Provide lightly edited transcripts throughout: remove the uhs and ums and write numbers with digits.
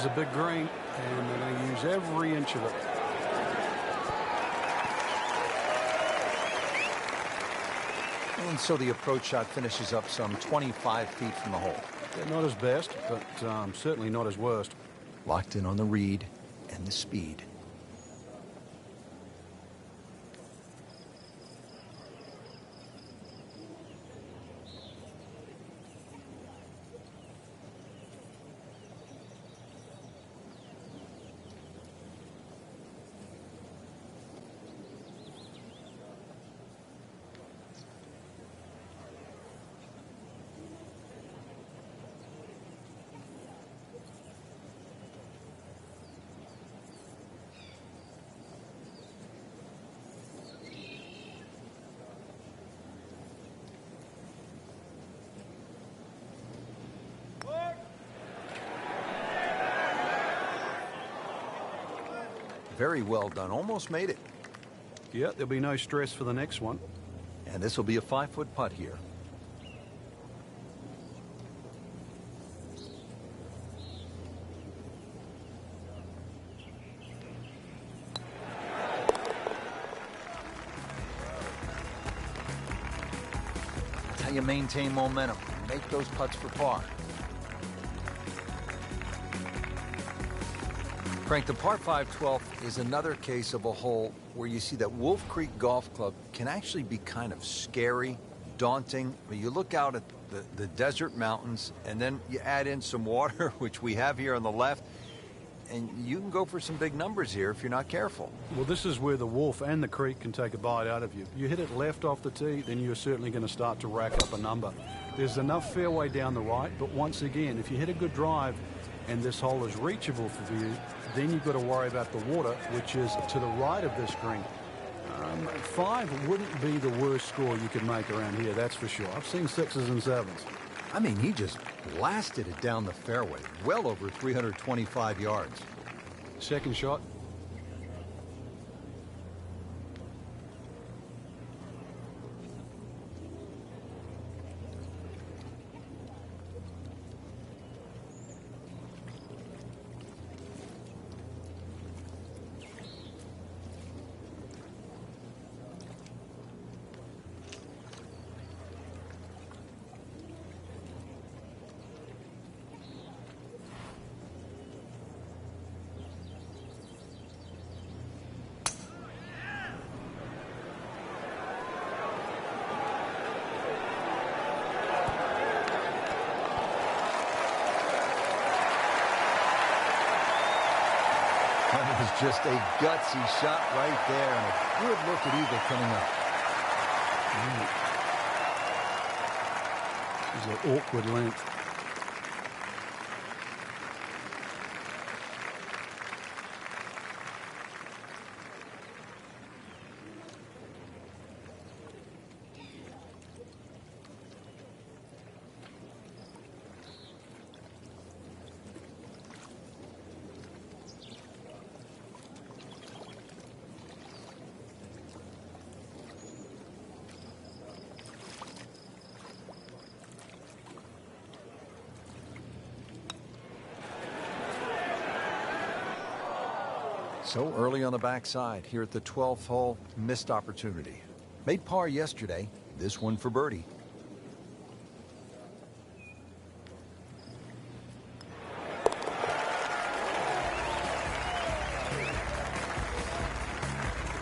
is a big green, and they're going to use every inch of it. And so the approach shot finishes up some 25 feet from the hole. Yeah, not his best, but certainly not his worst. Locked in on the read and the speed. Very well done. Almost made it. Yeah, there'll be no stress for the next one. And this will be a 5-foot putt here. That's how you maintain momentum. Make those putts for par. Frank, the par 5 12th is another case of a hole where you see that Wolf Creek Golf Club can actually be kind of scary, daunting. But you look out at the desert mountains, and then you add in some water, which we have here on the left, and you can go for some big numbers here if you're not careful. Well, this is where the Wolf and the Creek can take a bite out of you. You hit it left off the tee, then you're certainly going to start to rack up a number. There's enough fairway down the right, but once again, if you hit a good drive and this hole is reachable for you, then you've got to worry about the water, which is to the right of this green. 5 wouldn't be the worst score you could make around here, that's for sure. I've seen 6s and 7s. I mean, he just blasted it down the fairway, well over 325 yards. Second shot. That was just a gutsy shot right there, and a good look at eagle coming up. It's an awkward length. So early on the backside here at the 12th hole, missed opportunity. Made par yesterday, this one for birdie.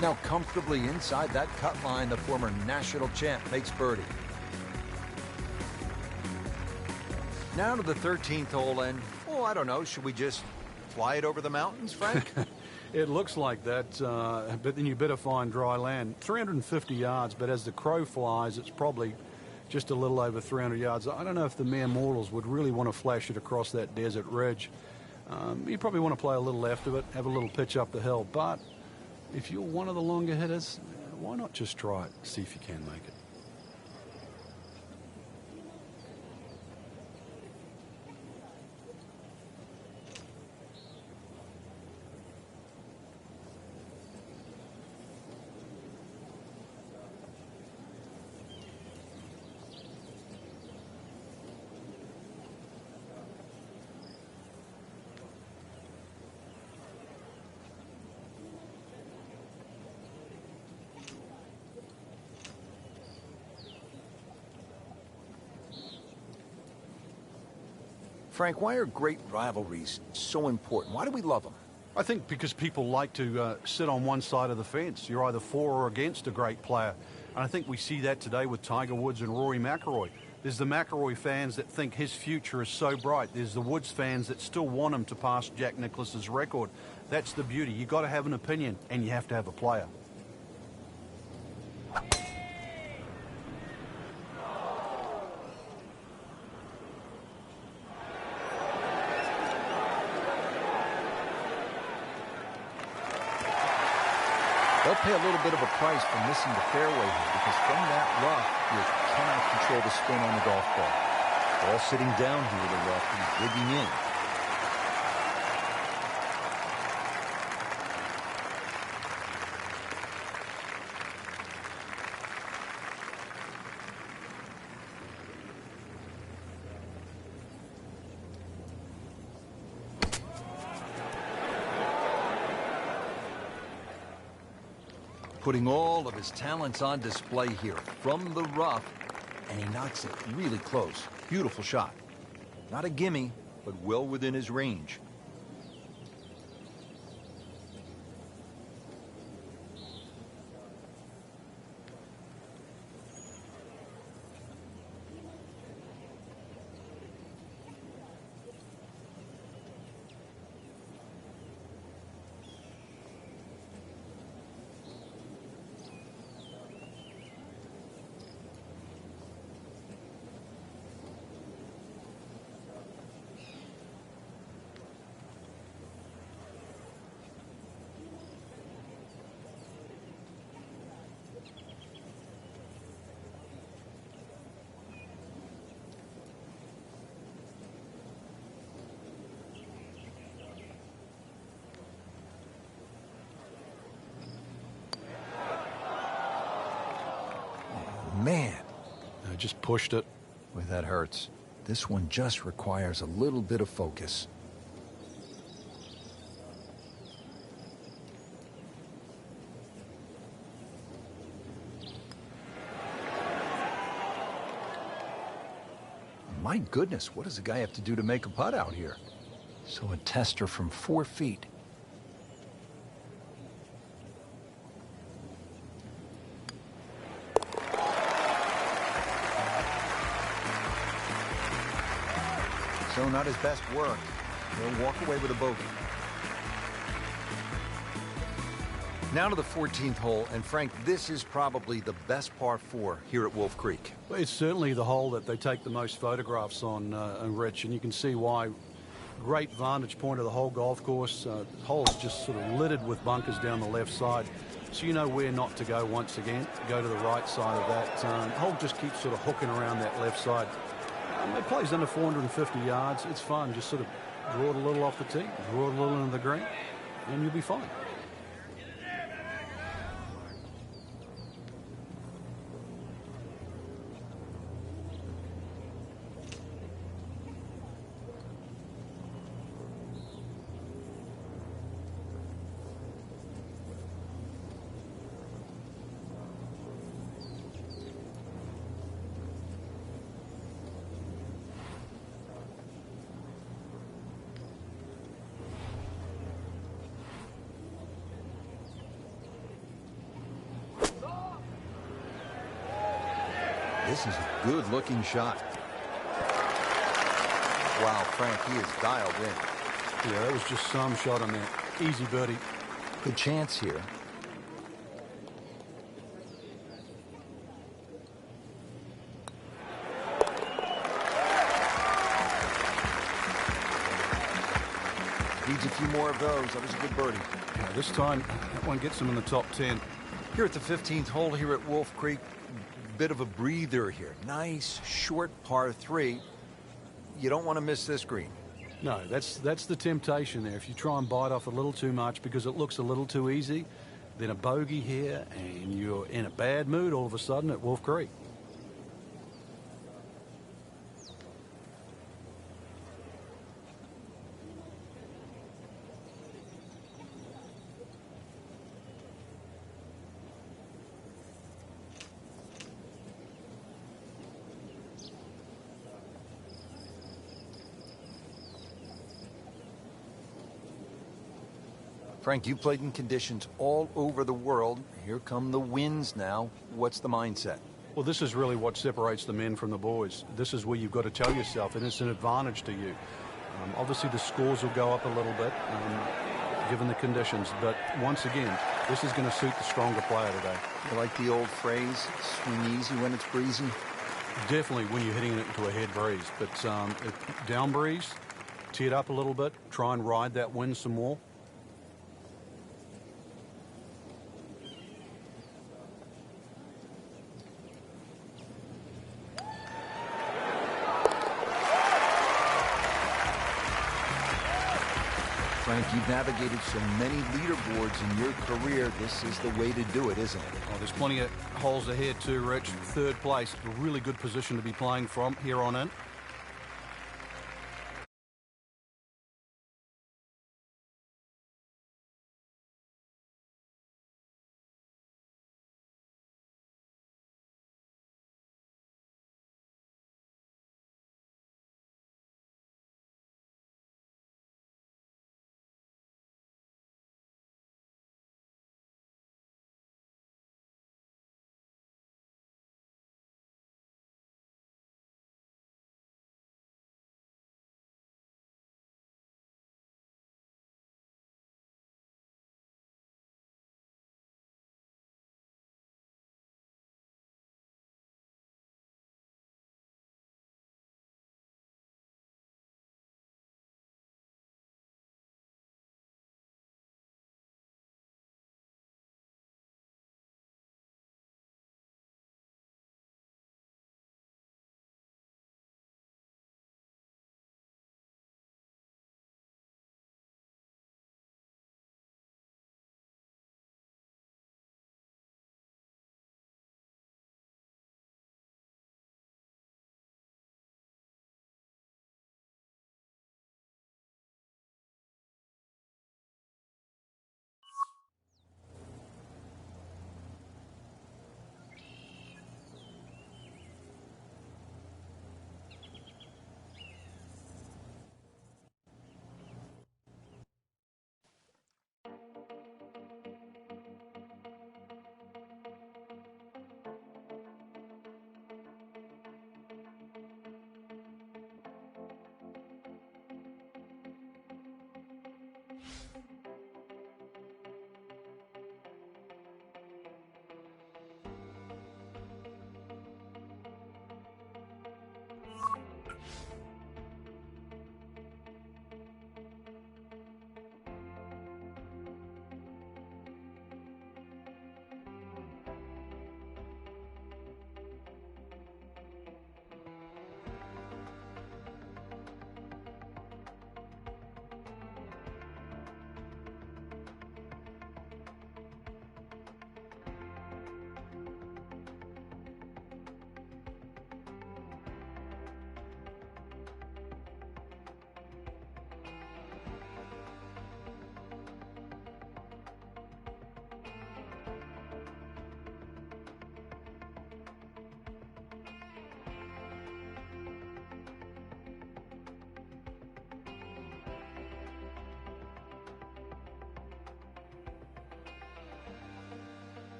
Now comfortably inside that cut line, the former national champ makes birdie. Now to the 13th hole, and, oh, I don't know, should we just fly it over the mountains, Frank? It looks like that, but then you better find dry land. 350 yards, but as the crow flies, it's probably just a little over 300 yards. I don't know if the mere mortals would really want to flash it across that desert ridge. You probably want to play a little left of it, have a little pitch up the hill, but if you're one of the longer hitters, why not just try it, see if you can make it. Frank, why are great rivalries so important? Why do we love them? I think because people like to sit on one side of the fence. You're either for or against a great player. And I think we see that today with Tiger Woods and Rory McIlroy. There's the McIlroy fans that think his future is so bright. There's the Woods fans that still want him to pass Jack Nicklaus's record. That's the beauty. You've got to have an opinion, and you have to have a player. They'll pay a little bit of a price for missing the fairway here because from that rough, you cannot control the spin on the golf ball. Ball sitting down here, the rough, and digging in. Putting all of his talents on display here from the rough, and he knocks it really close. Beautiful shot. Not a gimme, but well within his range. Man, I just pushed it. Boy, that hurts. This one just requires a little bit of focus. My goodness, what does a guy have to do to make a putt out here? So a tester from 4 feet. So not his best work. He'll walk away with a bogey. Now to the 14th hole, and Frank, this is probably the best par 4 here at Wolf Creek. Well, it's certainly the hole that they take the most photographs on, Rich, and you can see why. Great vantage point of the whole golf course. The hole's just sort of littered with bunkers down the left side, so you know where not to go once again. Go to the right side of that. The hole just keeps sort of hooking around that left side. It plays under 450 yards. It's fun. Just sort of draw it a little off the tee, draw it a little into the green, and you'll be fine. This is a good-looking shot. Wow, Frank, he is dialed in. Yeah, that was just some shot on that. Easy birdie. Good chance here. Needs a few more of those. That was a good birdie. Yeah, this time, that one gets him in the top 10. Here at the 15th hole here at Wolf Creek, bit of a breather here. Nice, short par 3. You don't want to miss this green. No, that's the temptation there. If you try and bite off a little too much because it looks a little too easy, then a bogey here, and you're in a bad mood all of a sudden at Wolf Creek. Frank, you played in conditions all over the world. Here come the winds now. What's the mindset? Well, this is really what separates the men from the boys. This is where you've got to tell yourself, and it's an advantage to you. Obviously, the scores will go up a little bit, given the conditions. But once again, this is going to suit the stronger player today. You like the old phrase, swing easy when it's breezy? Definitely when you're hitting it into a head breeze. But down breeze, tee it up a little bit, try and ride that wind some more. Frank, you've navigated so many leaderboards in your career. This is the way to do it, isn't it? Oh, there's plenty of holes ahead too, Rich. Third place, a really good position to be playing from here on in.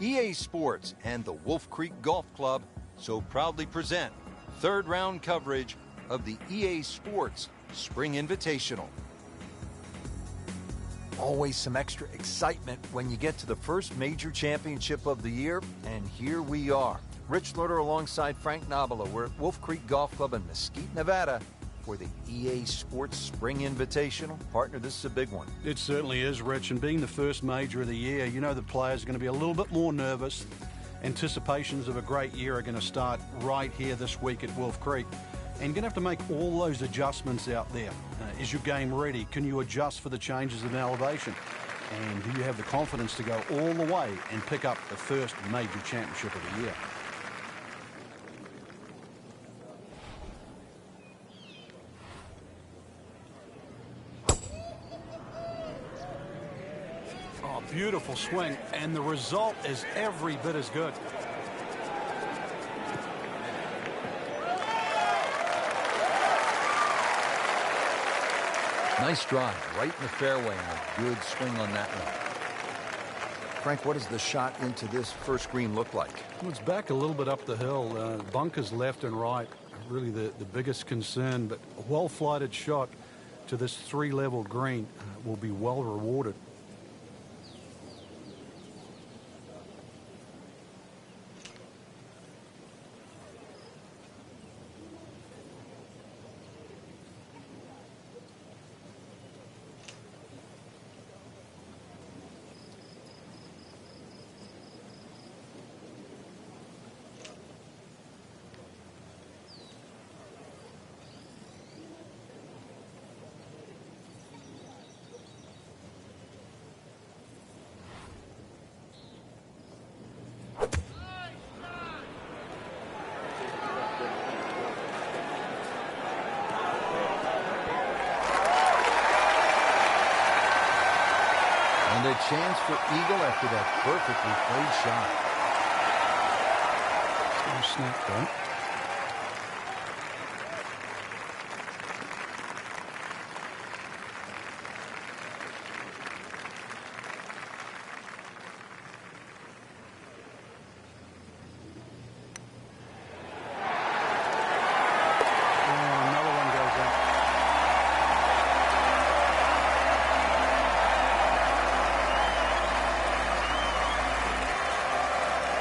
EA Sports and the Wolf Creek Golf Club so proudly present third round coverage of the EA Sports Spring Invitational. Always some extra excitement when you get to the first major championship of the year, and here we are. Rich Lerner alongside Frank Nobilo. We're at Wolf Creek Golf Club in Mesquite, Nevada for the EA Sports Spring Invitational. Partner, this is a big one. It certainly is, Rich, and being the first major of the year, you know the players are going to be a little bit more nervous. Anticipations of a great year are going to start right here this week at Wolf Creek. And you're going to have to make all those adjustments out there. Is your game ready? Can you adjust for the changes in elevation? And do you have the confidence to go all the way and pick up the first major championship of the year? Oh, beautiful swing, and the result is every bit as good. Nice drive, right in the fairway, and a good swing on that one. Frank, what does the shot into this first green look like? Well, it's back a little bit up the hill. Bunkers left and right, really the biggest concern, but a well-flighted shot to this three-level green will be well rewarded. And a chance for eagle after that perfectly played shot. Snap that.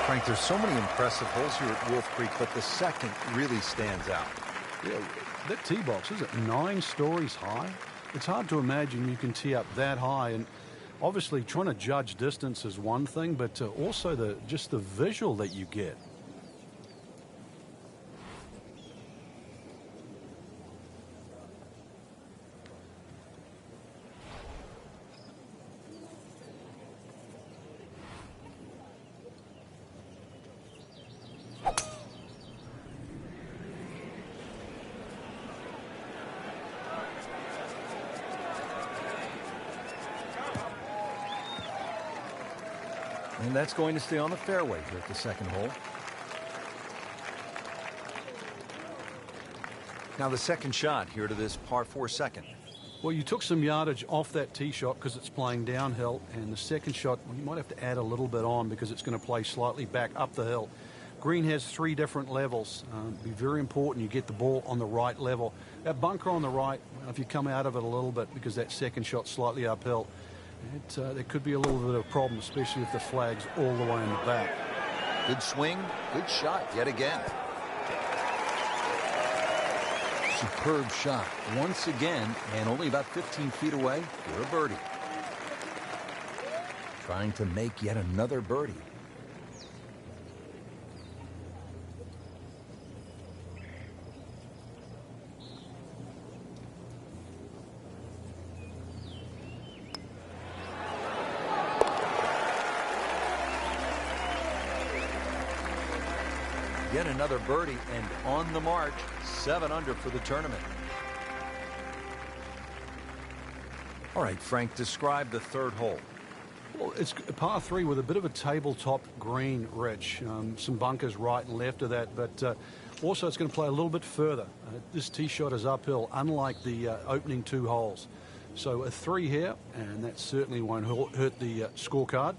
Frank, there's so many impressive holes here at Wolf Creek, but the second really stands out. Yeah, that tee box, is it 9 stories high? It's hard to imagine you can tee up that high, and obviously trying to judge distance is one thing, but also just the visual that you get. And that's going to stay on the fairway here at the second hole. Now the second shot here to this par 4 second. Well, you took some yardage off that tee shot because it's playing downhill, and the second shot, well, you might have to add a little bit on because it's going to play slightly back up the hill. Green has 3 different levels. Be very important you get the ball on the right level. That bunker on the right, if you come out of it a little bit because that second shot's slightly uphill, there could be a little bit of a problem, especially if the flag's all the way in the back. Good swing, good shot yet again. Superb shot once again, and only about 15 feet away for a birdie. Trying to make yet another birdie. Yet another birdie, and on the march, 7 under for the tournament. All right, Frank, describe the third hole. Well, it's a par 3 with a bit of a tabletop green, Rich. Some bunkers right and left of that, but also it's going to play a little bit further. This tee shot is uphill, unlike the opening 2 holes. So a 3 here, and that certainly won't hurt the scorecard.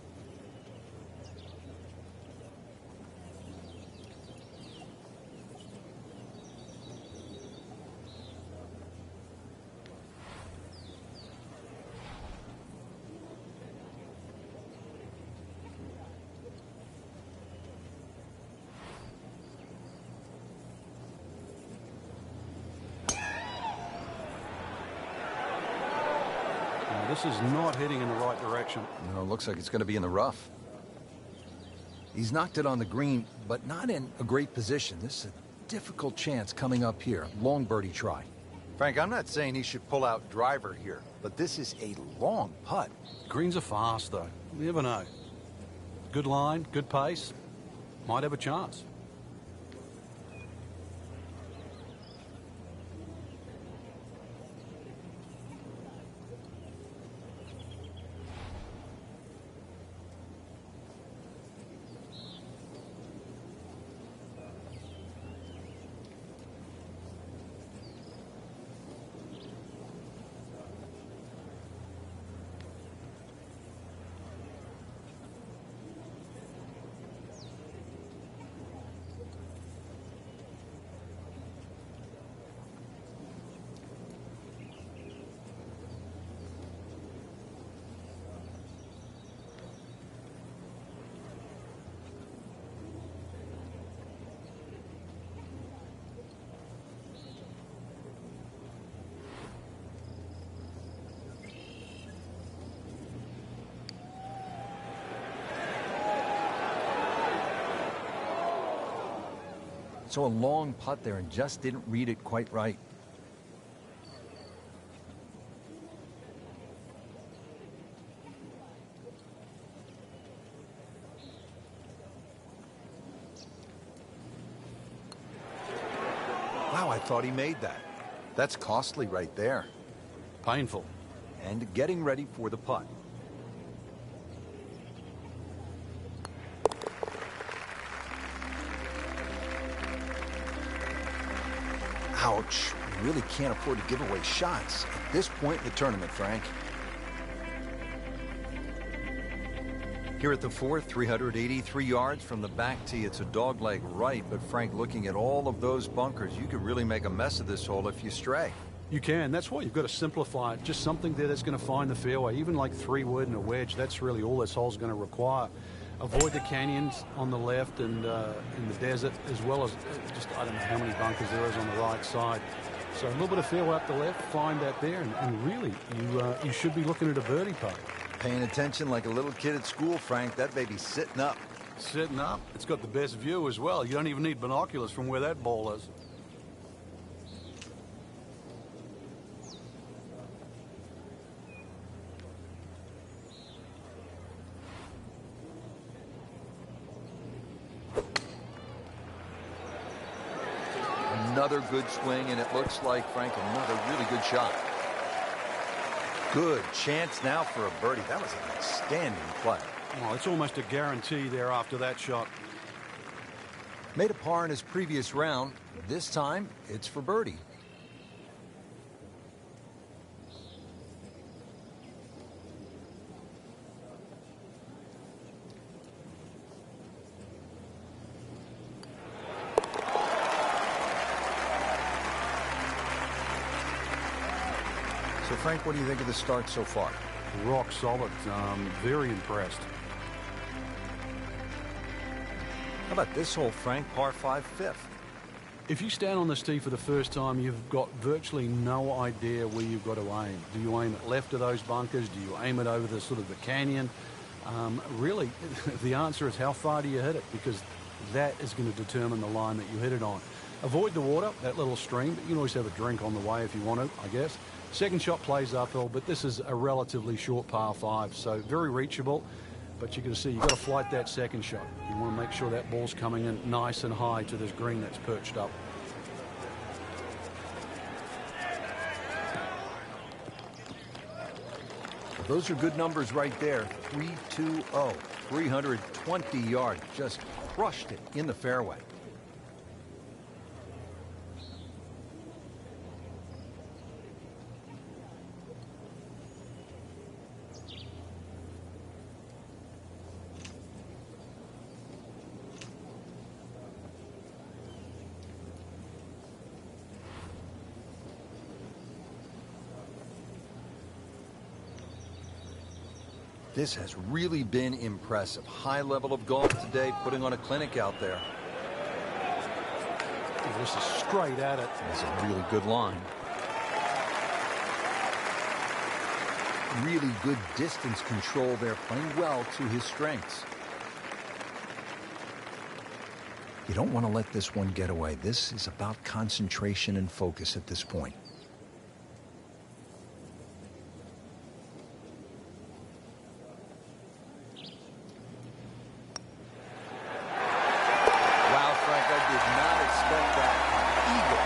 This is not heading in the right direction. No, it looks like it's going to be in the rough. He's knocked it on the green, but not in a great position. This is a difficult chance coming up here. Long birdie try. Frank, I'm not saying he should pull out driver here, but this is a long putt. Greens are fast, though. You never know. Good line, good pace. Might have a chance. So a long putt there and just didn't read it quite right. Wow, I thought he made that. That's costly right there. Painful. And getting ready for the putt. Ouch. You really can't afford to give away shots at this point in the tournament, Frank. Here at the fourth, 383 yards from the back tee. It's a dogleg right, but Frank, looking at all of those bunkers, you could really make a mess of this hole if you stray. You can. That's why you've got to simplify it. Just something there that's going to find the fairway. Even like 3-wood and a wedge, that's really all this hole's going to require. Avoid the canyons on the left and in the desert, as well as just, I don't know how many bunkers there is on the right side. So a little bit of fairway up the left, find that there, and really, you should be looking at a birdie putt. Paying attention like a little kid at school, Frank. That baby's sitting up. Sitting up. It's got the best view as well. You don't even need binoculars from where that ball is. Another good swing, and it looks like, Frank, another really good shot. Good chance now for a birdie. That was an outstanding play. Oh, it's almost a guarantee there after that shot. Made a par in his previous round. This time, it's for birdie. So, Frank, what do you think of the start so far? Rock solid. Very impressed. How about this hole, Frank? Par 5, fifth. If you stand on this tee for the first time, you've got virtually no idea where you've got to aim. Do you aim it left of those bunkers? Do you aim it over the sort of the canyon? Really, the answer is how far do you hit it, because that is going to determine the line that you hit it on. Avoid the water, that little stream, but you can always have a drink on the way if you want to, I guess. Second shot plays uphill, but this is a relatively short par 5, so very reachable. But you can see you've got to flight that second shot. You want to make sure that ball's coming in nice and high to this green that's perched up. Those are good numbers right there. 320, 320 yards. Just crushed it in the fairway. This has really been impressive. High level of golf today, putting on a clinic out there. This is straight at it. That's a really good line. really good distance control there, playing well to his strengths. You don't want to let this one get away. This is about concentration and focus at this point. Wow, Frank, I did not expect that. Eagle.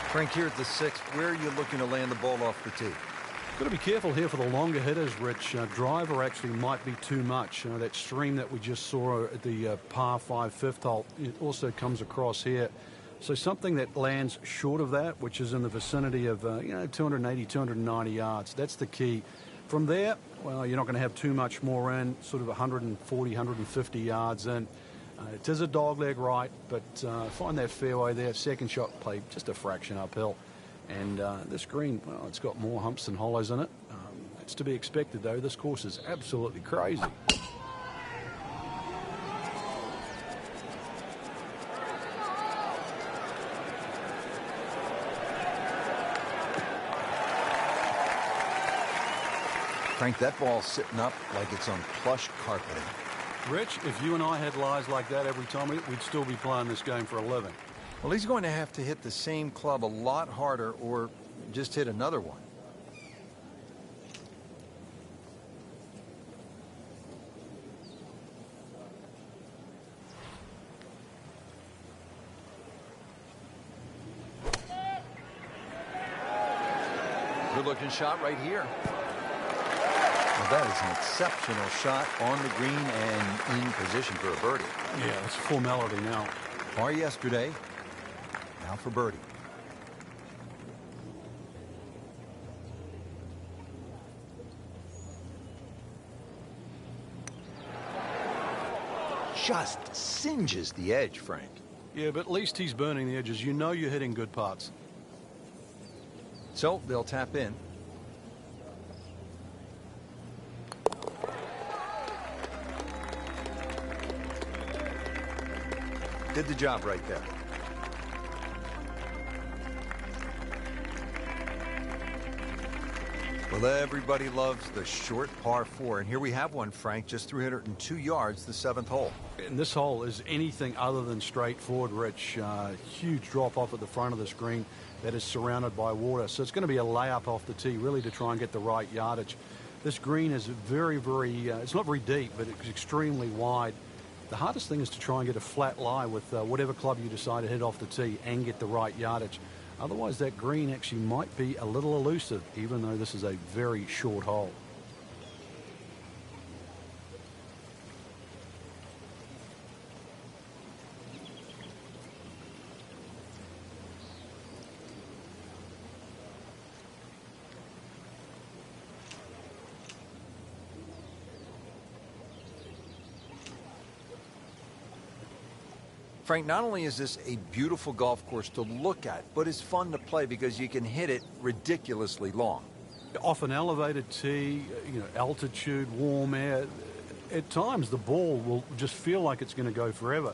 Frank, here at the 6th, where are you looking to land the ball off the tee? Got to be careful here for the longer hitters, Rich. Driver actually might be too much. That stream that we just saw at the par 5 fifth hole, it also comes across here. So something that lands short of that, which is in the vicinity of 280, 290 yards. That's the key. From there, well, you're not going to have too much more in, sort of 140, 150 yards in. It is a dogleg right, but find that fairway there. Second shot play just a fraction uphill. And this green, well, it's got more humps than hollows in it. It's to be expected, though. This course is absolutely crazy. Frank, that ball's sitting up like it's on plush carpeting. Rich, if you and I had lies like that every time, we'd still be playing this game for a living. Well, he's going to have to hit the same club a lot harder or just hit another one. Good-looking shot right here. Well, that is an exceptional shot on the green and in position for a birdie. Yeah, it's a formality now. Par yesterday. Now for birdie. Just singes the edge, Frank. Yeah, but at least he's burning the edges. You know you're hitting good putts. So they'll tap in. Did the job right there. Well, everybody loves the short par 4, and here we have one, Frank, just 302 yards, the 7th hole. And this hole is anything other than straightforward, Rich. Huge drop off at the front of this green that is surrounded by water. So it's going to be a layup off the tee, really, to try and get the right yardage. This green is very, it's not very deep, but it's extremely wide. The hardest thing is to try and get a flat lie with whatever club you decide to hit off the tee and get the right yardage. Otherwise, that green actually might be a little elusive, even though this is a very short hole. Frank, not only is this a beautiful golf course to look at, but it's fun to play because you can hit it ridiculously long. Off an elevated tee, altitude, warm air, at times the ball will just feel like it's going to go forever.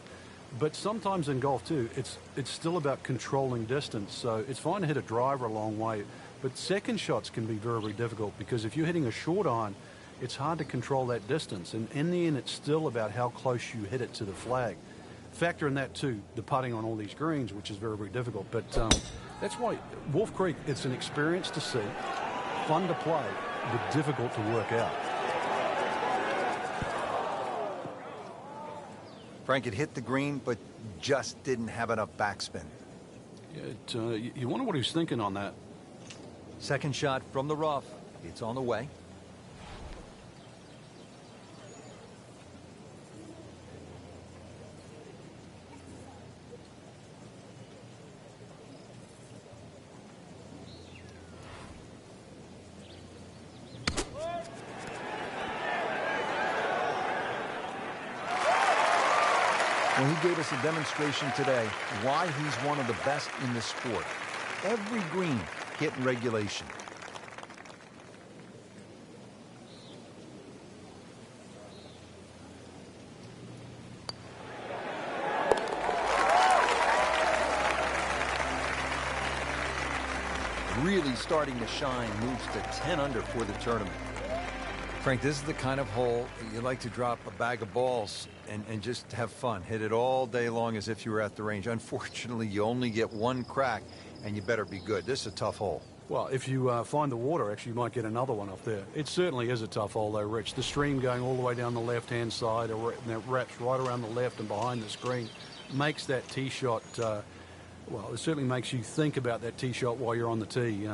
But sometimes in golf too, it's still about controlling distance. So it's fine to hit a driver a long way, but second shots can be very, very difficult because if you're hitting a short iron, it's hard to control that distance. And in the end, it's still about how close you hit it to the flag. Factor in that too, the putting on all these greens, which is very, very difficult. But that's why Wolf Creek, it's an experience to see, fun to play, but difficult to work out. Frank, it hit the green, but just didn't have enough backspin. Yeah, you wonder what he was thinking on that. Second shot from the rough. It's on the way. Well, he gave us a demonstration today why he's one of the best in the sport. Every green hit in regulation. starting to shine, moves to 10 under for the tournament. Frank, this is the kind of hole you like to drop a bag of balls and just have fun. Hit it all day long as if you were at the range. Unfortunately, you only get one crack, and you better be good. This is a tough hole. Well, if you find the water, actually, you might get another one up there. It certainly is a tough hole, though, Rich. The stream going all the way down the left-hand side, and it wraps right around the left and behind the screen, makes that tee shot, well, it certainly makes you think about that tee shot while you're on the tee.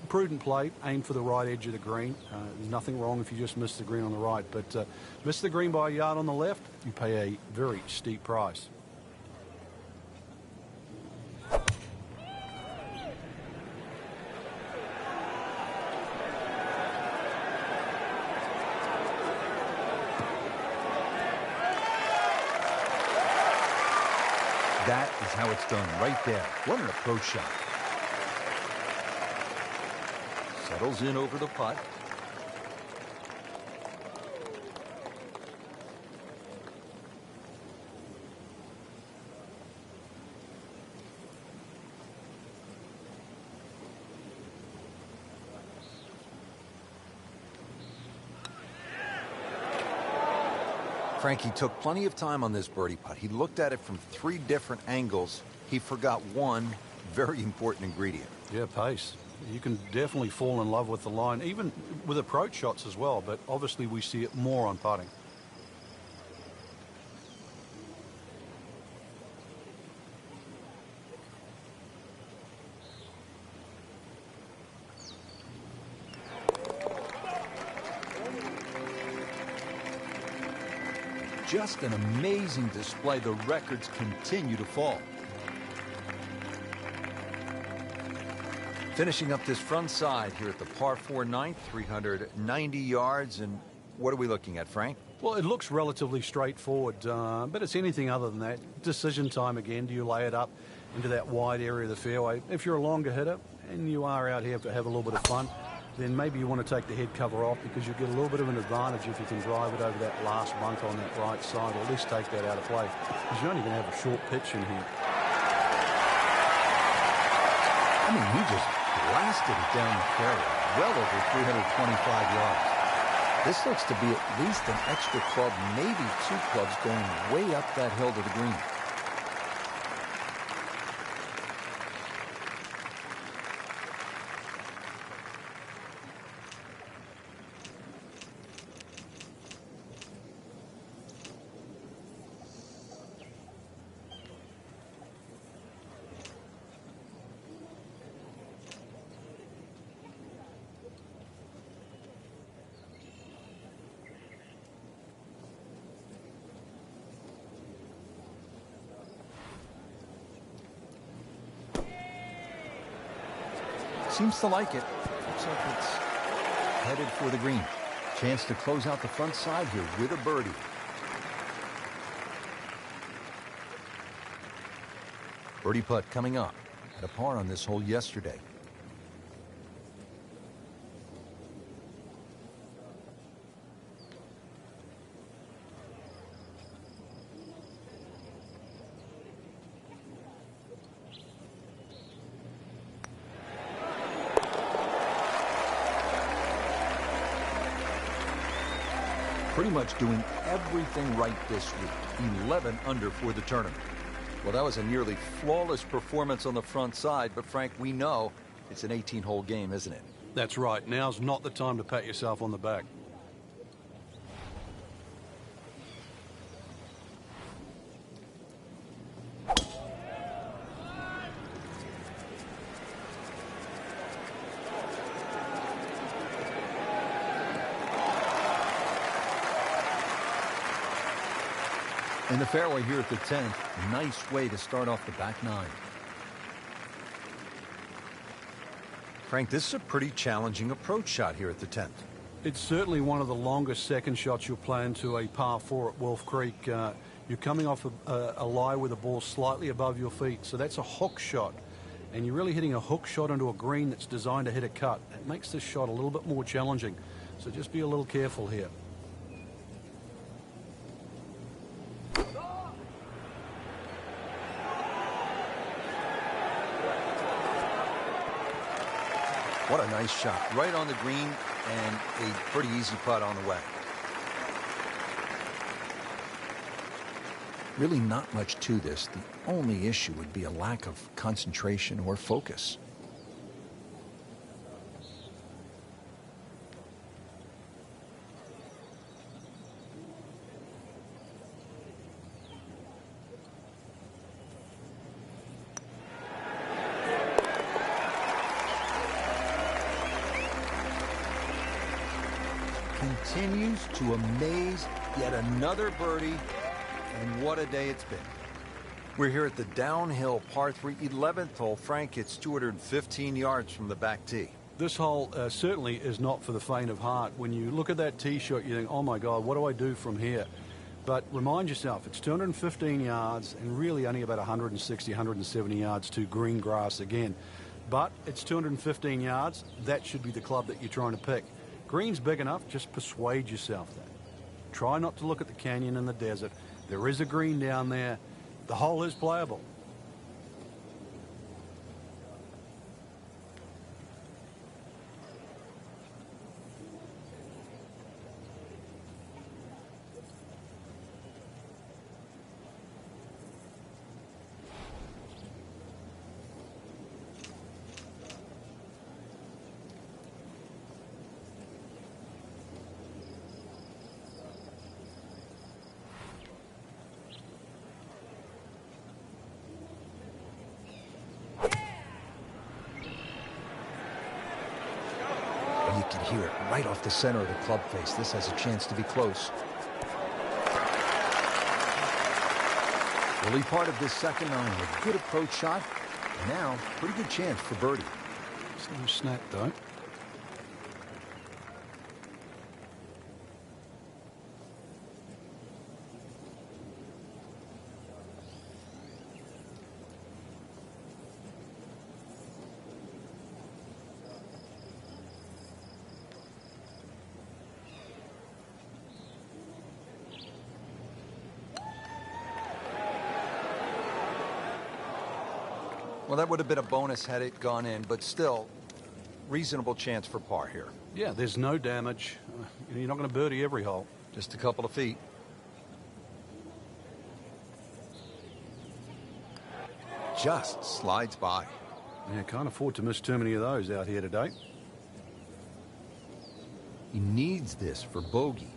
Prudent play, aim for the right edge of the green. There's nothing wrong if you just miss the green on the right, but miss the green by a yard on the left, you pay a very steep price. That is how it's done right there. What an approach shot. Settles in over the putt. Frankie took plenty of time on this birdie putt. He looked at it from 3 different angles. He forgot one very important ingredient. Yeah, pace. You can definitely fall in love with the line, even with approach shots as well, but obviously we see it more on putting. Just an amazing display. The records continue to fall. Finishing up this front side here at the par 4 ninth, 390 yards. And what are we looking at, Frank? Well, it looks relatively straightforward, but it's anything other than that. Decision time again. Do you lay it up into that wide area of the fairway? If you're a longer hitter and you are out here to have a little bit of fun, then maybe you want to take the head cover off because you get a little bit of an advantage if you can drive it over that last bunker on that right side, or at least take that out of play, because you're only going to have a short pitch in here. I mean, he just blasted it down the fairway, well over 325 yards. This looks to be at least an extra club, maybe 2 clubs going way up that hill to the green. Seems to like it. Looks like it's headed for the green. Chance to close out the front side here with a birdie. Birdie putt coming up. Had a par on this hole yesterday. Pretty much doing everything right this week. 11 under for the tournament. Well, that was a nearly flawless performance on the front side, but Frank, we know it's an 18-hole game, isn't it? That's right. Now's not the time to pat yourself on the back. In the fairway here at the 10th, nice way to start off the back 9. Frank, this is a pretty challenging approach shot here at the 10th. It's certainly one of the longest second shots you'll play into a par 4 at Wolf Creek. You're coming off a lie with a ball slightly above your feet, so that's a hook shot. And you're really hitting a hook shot into a green that's designed to hit a cut. It makes this shot a little bit more challenging, so just be a little careful here. What a nice shot. Right on the green and a pretty easy putt on the way. Really not much to this. The only issue would be a lack of concentration or focus. Continues to amaze. Yet another birdie, and what a day it's been. We're here at the downhill par 3 11th hole. Frank, it's 215 yards from the back tee. This hole certainly is not for the faint of heart. When you look at that tee shot, you think, oh my God, what do I do from here? But remind yourself, it's 215 yards and really only about 160, 170 yards to green grass again. But it's 215 yards. That should be the club that you're trying to pick. Green's big enough, just persuade yourself that. Try not to look at the canyon and the desert. There is a green down there. The hole is playable. You can hear it right off the center of the club face. This has a chance to be close. Early part of this second nine, a good approach shot. And now, pretty good chance for birdie. It's a little snap, though. Well, that would have been a bonus had it gone in, but still, reasonable chance for par here. Yeah, there's no damage. You're not going to birdie every hole. Just a couple of feet. Just slides by. Yeah, can't afford to miss too many of those out here today. He needs this for bogey.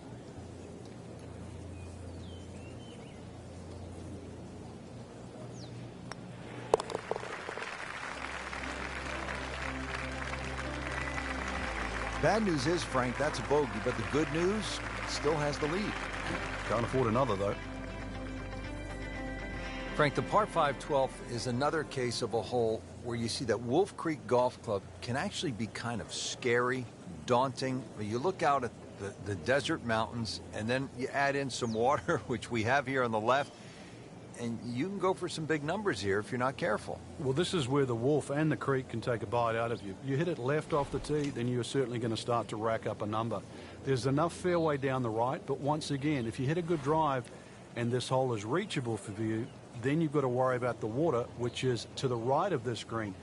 Bad news is, Frank, that's a bogey, but the good news, still has the lead. Can't afford another, though. Frank, the par 5 12th is another case of a hole where you see that Wolf Creek Golf Club can actually be kind of scary, daunting. You look out at the desert mountains, and then you add in some water, which we have here on the left, and you can go for some big numbers here if you're not careful. Well, this is where the Wolf and the creek can take a bite out of you. You hit it left off the tee, then you're certainly going to start to rack up a number. There's enough fairway down the right, but once again, if you hit a good drive and this hole is reachable for you, then you've got to worry about the water, which is to the right of this green.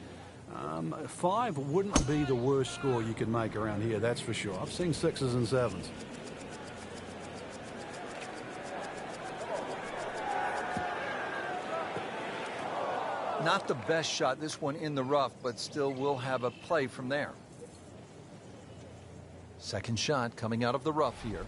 5 wouldn't be the worst score you could make around here, that's for sure. I've seen 6s and 7s. Not the best shot, this one in the rough, but still will have a play from there. Second shot coming out of the rough here.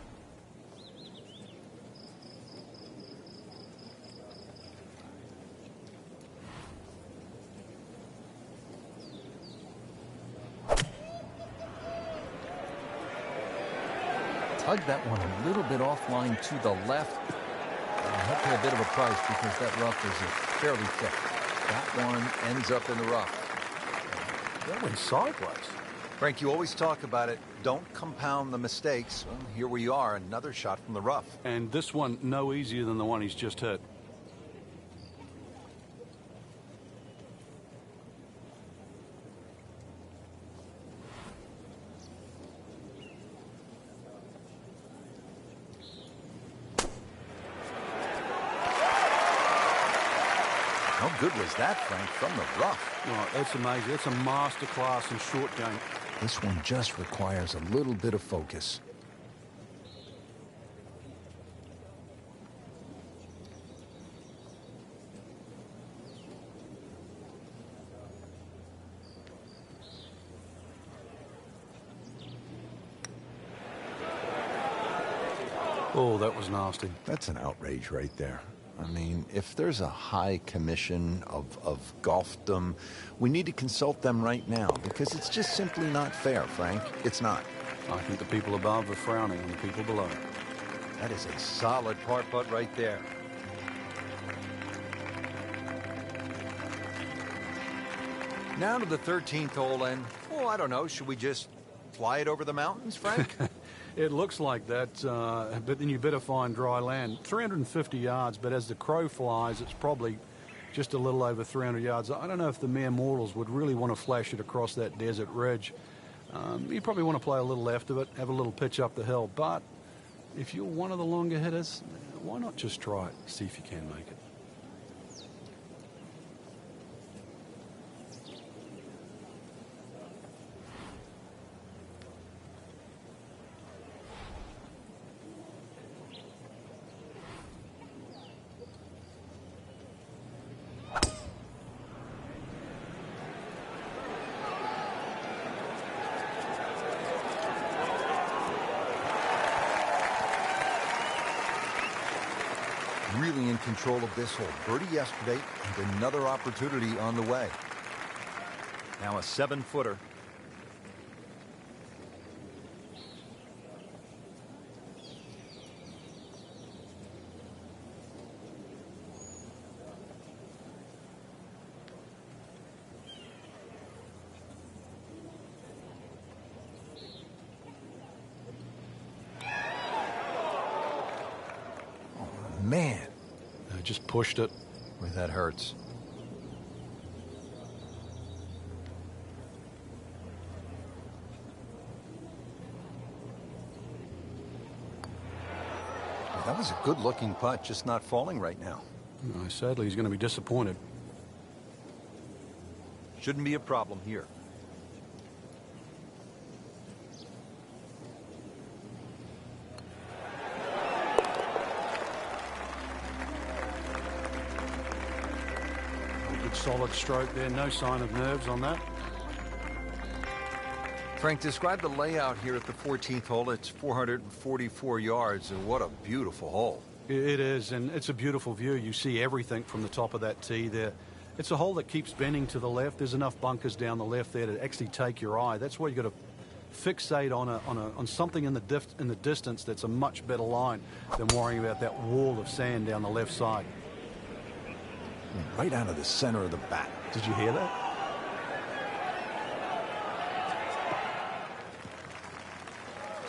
Tug that one a little bit offline to the left. He'll pay a bit of a price because that rough is fairly thick. That one ends up in the rough. That went sideways. Frank, you always talk about it. Don't compound the mistakes. Well, here we are, another shot from the rough. And this one no easier than the one he's just hit. How good was that, Frank, from the rough? Oh, that's amazing. That's a master class in short game. This one just requires a little bit of focus. Oh, that was nasty. That's an outrage right there. I mean, if there's a high commission of golfdom, we need to consult them right now because it's just simply not fair, Frank. It's not. I think the people above are frowning on the people below. That is a solid par putt right there. Now to the 13th hole, and, oh, I don't know, should we just fly it over the mountains, Frank? It looks like that, but then you better find dry land. 350 yards, but as the crow flies, it's probably just a little over 300 yards. I don't know if the mere mortals would really want to flash it across that desert ridge. You probably want to play a little left of it, have a little pitch up the hill, but if you're one of the longer hitters, why not just try it, see if you can make it. Really in control of this hole. Birdie yesterday and another opportunity on the way. Now a 7-footer. Man. I just pushed it. Boy, that hurts. Well, that was a good-looking putt, just not falling right now. Sadly, he's going to be disappointed. Shouldn't be a problem here. Solid stroke there, no sign of nerves on that. Frank, describe the layout here at the 14th hole. It's 444 yards, and what a beautiful hole. It is, and it's a beautiful view. You see everything from the top of that tee there. It's a hole that keeps bending to the left. There's enough bunkers down the left there to actually take your eye. That's why you got to fixate on something in the distance that's a much better line than worrying about that wall of sand down the left side. Right out of the center of the bat. Did you hear that?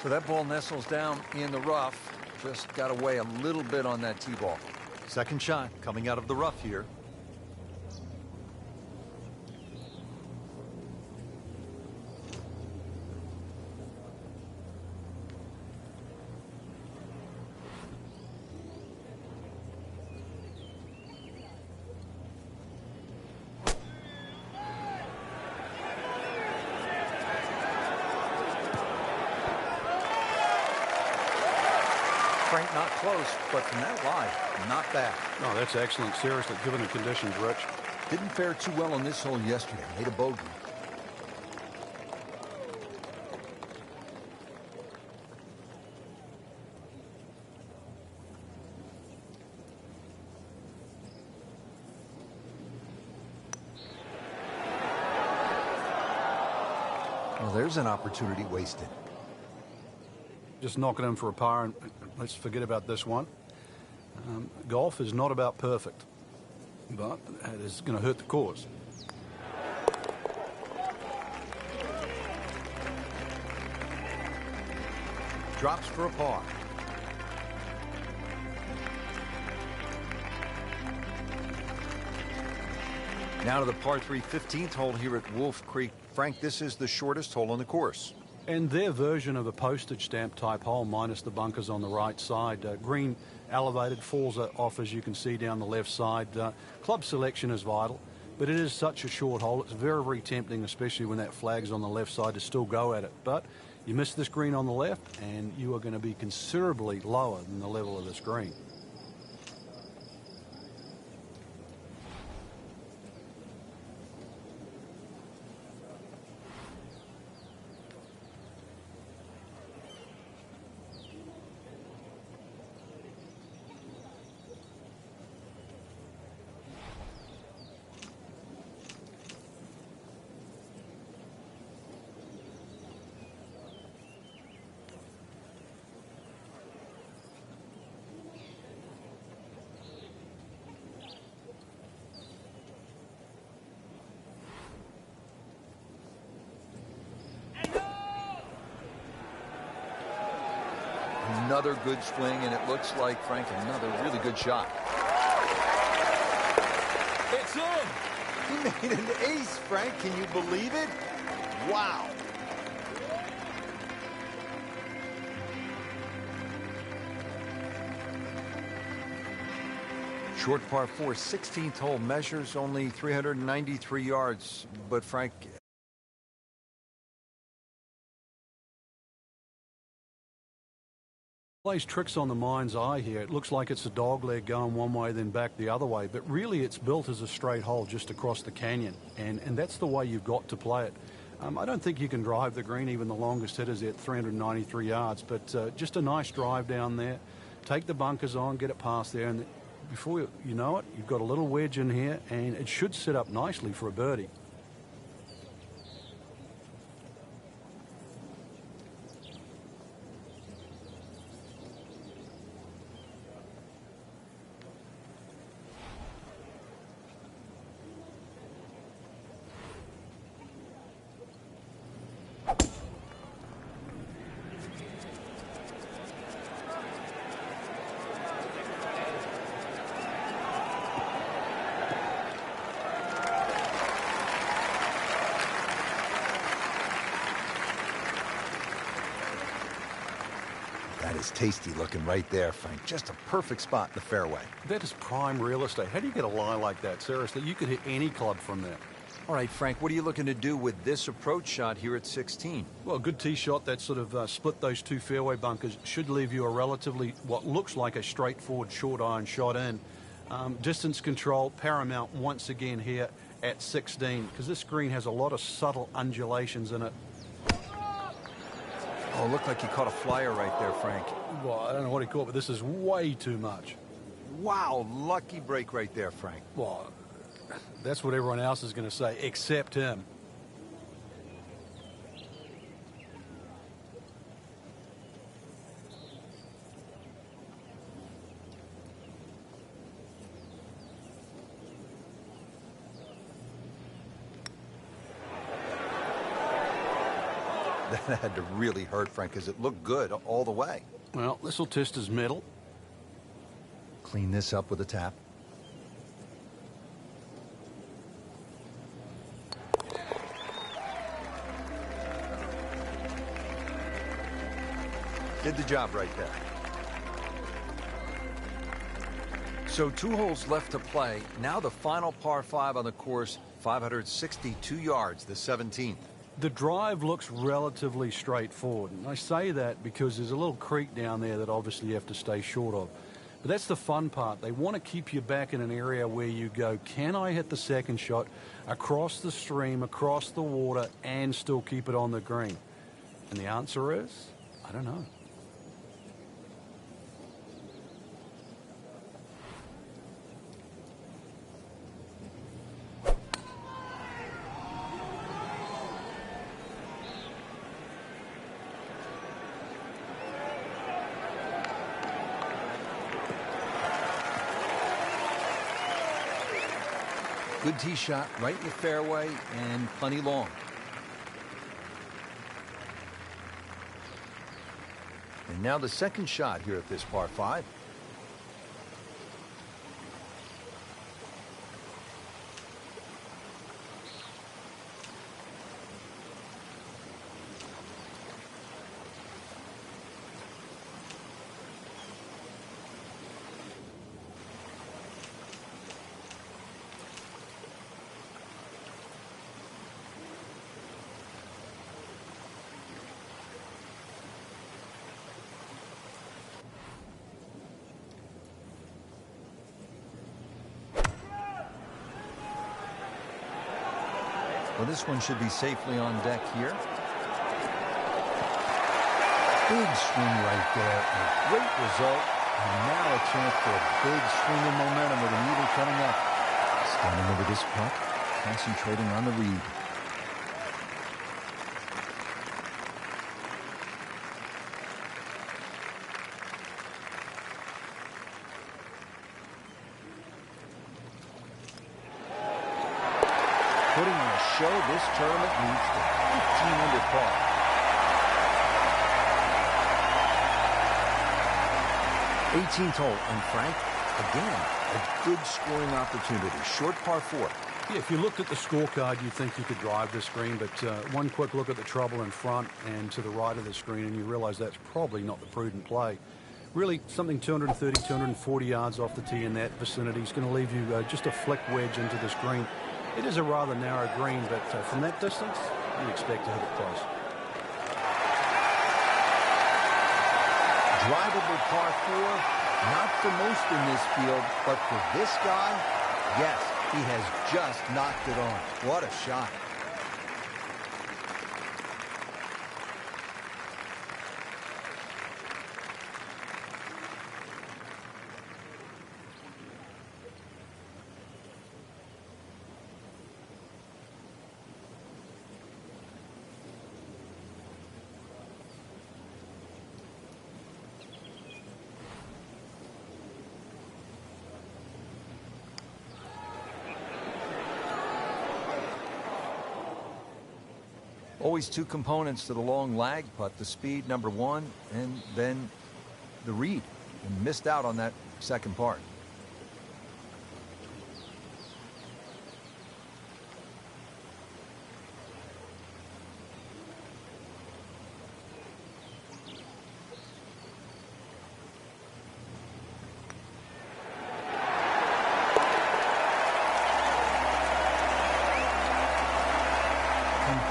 So that ball nestles down in the rough. Just got away a little bit on that tee ball. Second shot coming out of the rough here. Frank, not close, but from that line, not bad. No, that's excellent. Seriously, given the conditions, Rich. Didn't fare too well on this hole yesterday. Made a bogey. Well, there's an opportunity wasted. Just knock it in for a par, and let's forget about this one. Golf is not about perfect, but it is going to hurt the cause. Drops for a par. Now to the par 3 15th hole here at Wolf Creek. Frank, this is the shortest hole on the course. And their version of a postage stamp type hole, minus the bunkers on the right side. Green elevated, falls off as you can see down the left side. Club selection is vital. But it is such a short hole. It's very, very tempting, especially when that flag's on the left side, to still go at it. But you miss this green on the left, and you are going to be considerably lower than the level of this green. Another good swing, and it looks like, Frank, another really good shot. It's in! He made an ace, Frank. Can you believe it? Wow. Short par 4, 16th hole, measures only 393 yards. But, Frank, Plays tricks on the mind's eye here. It looks like it's a dog leg going one way, then back the other way. But really, it's built as a straight hole just across the canyon. And that's the way you've got to play it. I don't think you can drive the green, even the longest hitters at 393 yards. But just a nice drive down there. Take the bunkers on, get it past there. And before you know it, you've got a little wedge in here. And it should set up nicely for a birdie. that is tasty looking right there, Frank. Just a perfect spot in the fairway. That is prime real estate. How do you get a lie like that? Seriously, you could hit any club from there. All right, Frank, what are you looking to do with this approach shot here at 16? Well, a good tee shot that sort of split those two fairway bunkers should leave you a relatively, what looks like a straightforward short iron shot in. Distance control, paramount once again here at 16, because this green has a lot of subtle undulations in it. Oh, looked like he caught a flyer right there, Frank. Well, I don't know what he caught, but this is way too much. Wow, lucky break right there, Frank. Well, that's what everyone else is going to say, except him. That had to really hurt, Frank, because it looked good all the way. Well, this will test his mettle. Clean this up with a tap. Did the job right there. So 2 holes left to play. Now the final par 5 on the course, 562 yards, the 17th. The drive looks relatively straightforward. And I say that because there's a little creek down there that obviously you have to stay short of. But that's the fun part. They want to keep you back in an area where you go, can I hit the second shot across the stream, across the water, and still keep it on the green? And the answer is, I don't know. Good tee shot right in the fairway and plenty long. And now the second shot here at this par 5. Well, this one should be safely on deck here. Big swing right there. A great result. And now a chance for a big swing in momentum with an eagle coming up. Standing over this putt, concentrating on the read. Putting on a show, this tournament needs the 15 under par. '18th hole, and Frank, again, a good scoring opportunity. Short par 4. Yeah, if you looked at the scorecard, you'd think you could drive this green, but one quick look at the trouble in front and to the right of the screen, and you realize that's probably not the prudent play. Really, something 230, 240 yards off the tee in that vicinity is going to leave you just a flick wedge into this green. It is a rather narrow green, but from that distance, you expect to hit it close. Drivable par 4, not for most in this field, but for this guy, yes, he has just knocked it on. What a shot. Always two components to the long lag putt, the speed, number one, and then the read. And missed out on that second part.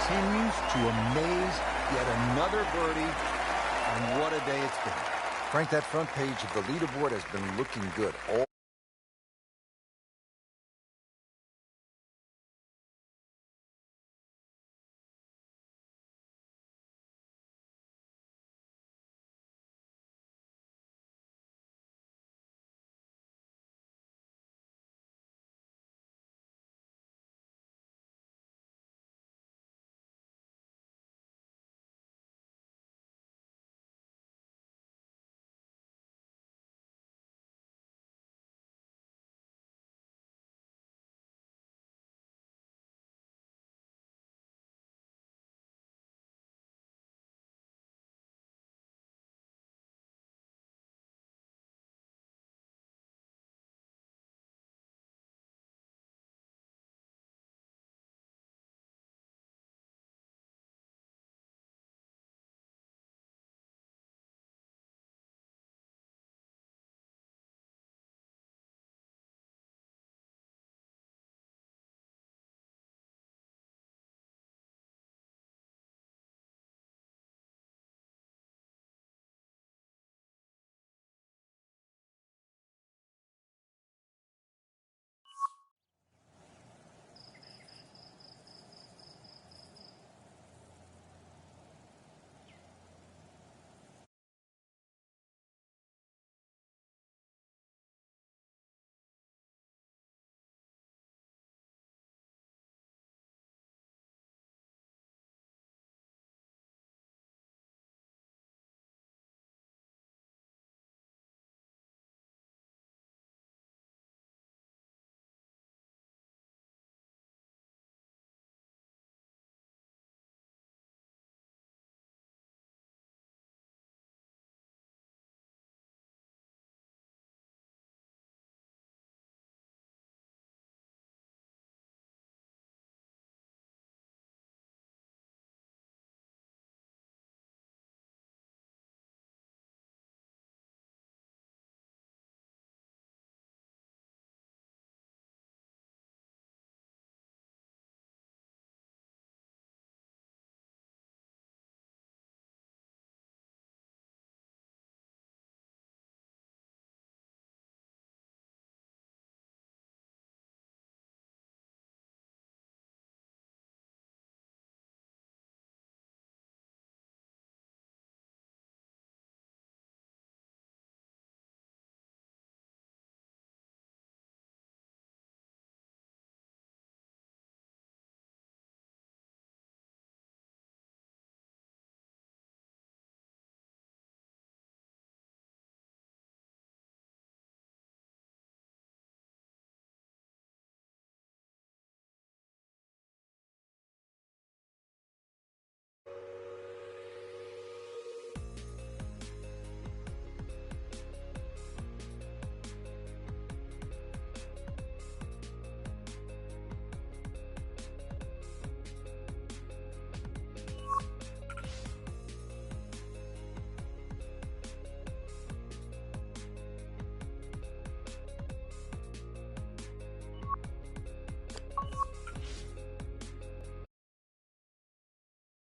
Continues to amaze, yet another birdie, and what a day it's been. Frank, that front page of the leaderboard has been looking good all